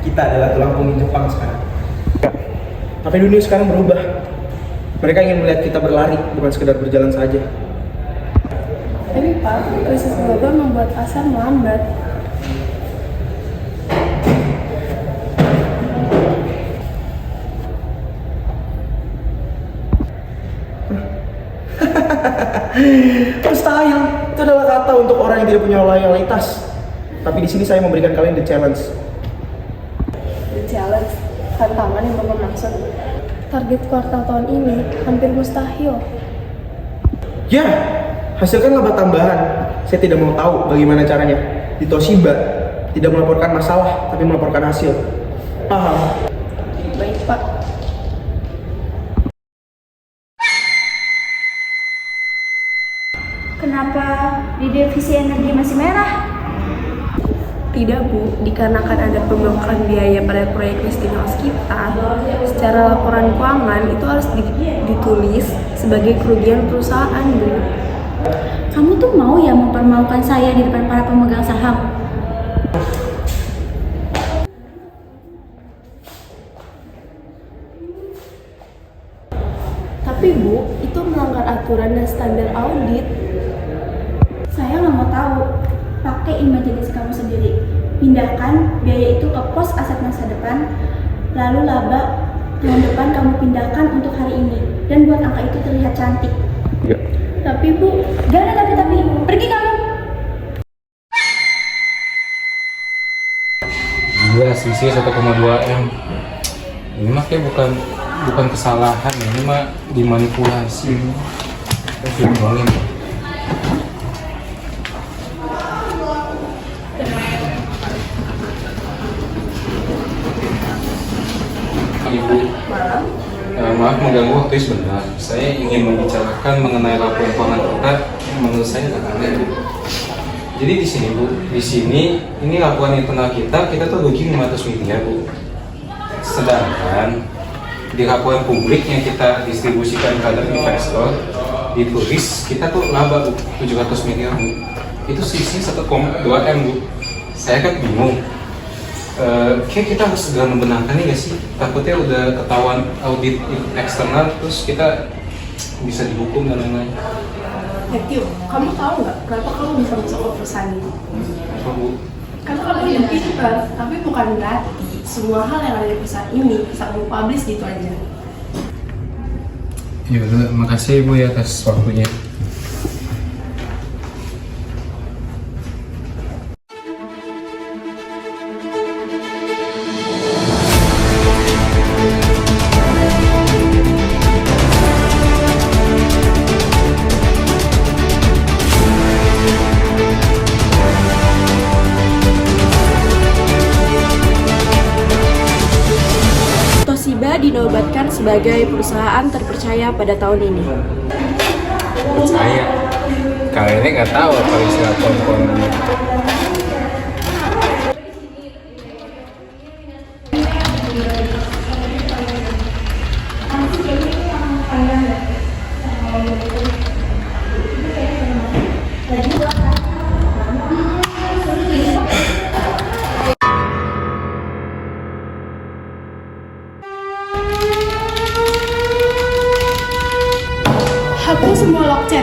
Kita adalah tulang punggung Jepang sekarang. Tapi dunia sekarang berubah. Mereka ingin melihat kita berlari, bukan sekedar berjalan saja. Tapi Pak, krisis global membuat pasar melambat. Mustahil. Itu adalah kata untuk orang yang tidak punya loyalitas. Tapi di sini saya memberikan kalian the challenge. The challenge, tantangan yang bermaksud. Target kuartal tahun ini hampir mustahil. Ya, hasilkan laba tambahan. Saya tidak mau tahu bagaimana caranya. Di Toshiba, tidak melaporkan masalah, tapi melaporkan hasil. Paham? Baik Pak. Kenapa di divisi energi masih merah? Tidak Bu, dikarenakan ada pembengkakan biaya pada proyek listing house kita, secara laporan keuangan itu harus ditulis sebagai kerugian perusahaan Bu. Kamu tuh mau ya mempermalukan saya di depan para pemegang saham? Tapi Bu, itu melanggar aturan dan standar audit. Saya nggak mau tahu. Pakai imajinasi kamu sendiri. Pindahkan biaya itu ke pos aset masa depan, lalu laba tahun depan kamu pindahkan untuk hari ini, dan buat angka itu terlihat cantik. Ya. Tapi Bu, gak ada tapi. Pergi kamu. Gila selisih 1,2 M. Ini mah kayak bukan kesalahan, ini mah dimanipulasi. Terus diomongin. Ibu, maaf mengganggu waktu sebentar. Saya ingin membicarakan mengenai laporan keuangan kita yang menurut saya agak aneh. Jadi di sini Bu, di sini ini laporan internal kita tuh rugi 500 miliar Bu. Sedangkan di laporan publik yang kita distribusikan kepada investor ditulis kita tuh laba Bu, 700 miliar Bu. Itu sisi 1,2 M Bu. Saya kan bingung. Kayak kita harus segera membenarkan ini nggak sih? Takutnya udah ketahuan audit eksternal terus kita bisa dihukum dan lain-lain. Tio, kamu tahu nggak kenapa kamu bisa masuk ke perusahaan ini? Apa Bu? Karena kamu yang pintar, tapi bukan berarti semua hal yang ada di perusahaan ini bisa kamu publish gitu aja. Ya udah, makasih Ibu ya atas waktunya. Toshiba dinobatkan sebagai perusahaan terpercaya pada tahun ini. Saya kali ini nggak tahu apa istilah kompon. semua log chat.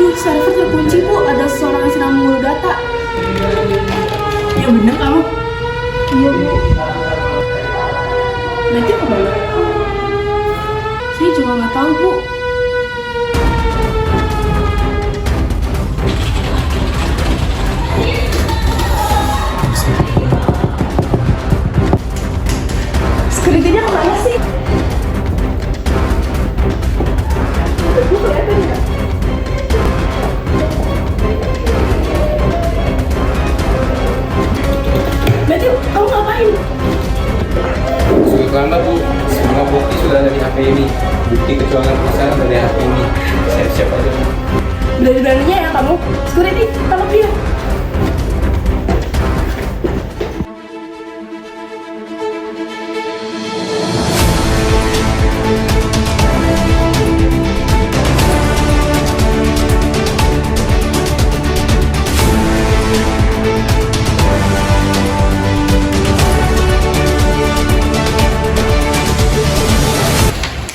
Duh, server terkunci Bu, ada seseorang yang sedang mengurus data. Ya bener kamu. Iya Bu. Berarti apa? Saya juga nggak tahu Bu. Security-nya kemana sih? Berarti kamu ngapain? Sebagaimana Bu, semua bukti sudah ada di HP ini. Bukti kecurangan perusahaan ada di HP ini. Siap-siap aja Bu. Berani-beraninya ya kamu. Security, tangkap dia.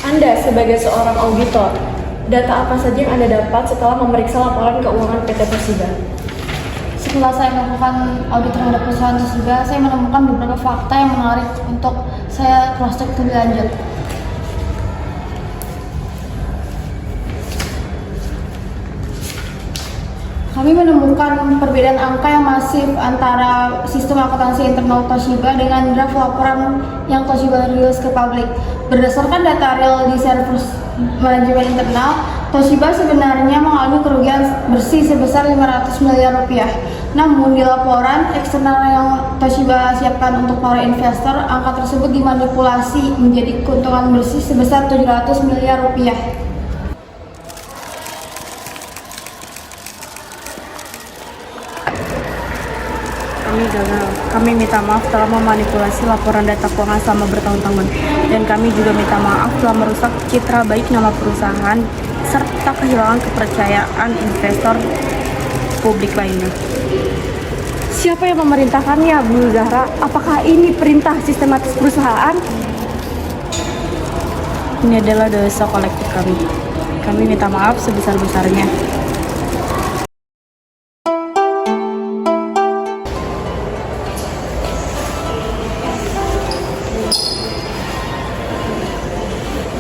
Anda sebagai seorang auditor, data apa saja yang Anda dapat setelah memeriksa laporan keuangan PT Toshiba? Setelah saya melakukan audit terhadap perusahaan Toshiba, saya menemukan beberapa fakta yang menarik untuk saya cross check lebih lanjut. Kami menemukan perbedaan angka yang masif antara sistem akuntansi internal Toshiba dengan draft laporan yang Toshiba rilis ke publik. Berdasarkan data real di server manajemen internal, Toshiba sebenarnya mengalami kerugian bersih sebesar 500 miliar rupiah. Namun di laporan eksternal yang Toshiba siapkan untuk para investor, angka tersebut dimanipulasi menjadi keuntungan bersih sebesar 700 miliar rupiah. Kami gagal. Kami minta maaf telah memanipulasi laporan data keuangan selama bertahun-tahun. Dan kami juga minta maaf telah merusak citra baik nama perusahaan serta kehilangan kepercayaan investor publik lainnya. Siapa yang memerintahkannya, Bu Zahra? Apakah ini perintah sistematis perusahaan? Ini adalah dosa kolektif kami. Kami minta maaf sebesar-besarnya.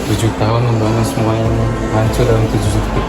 Tujuh tahun membangun semua ini hancur dalam 7 detik.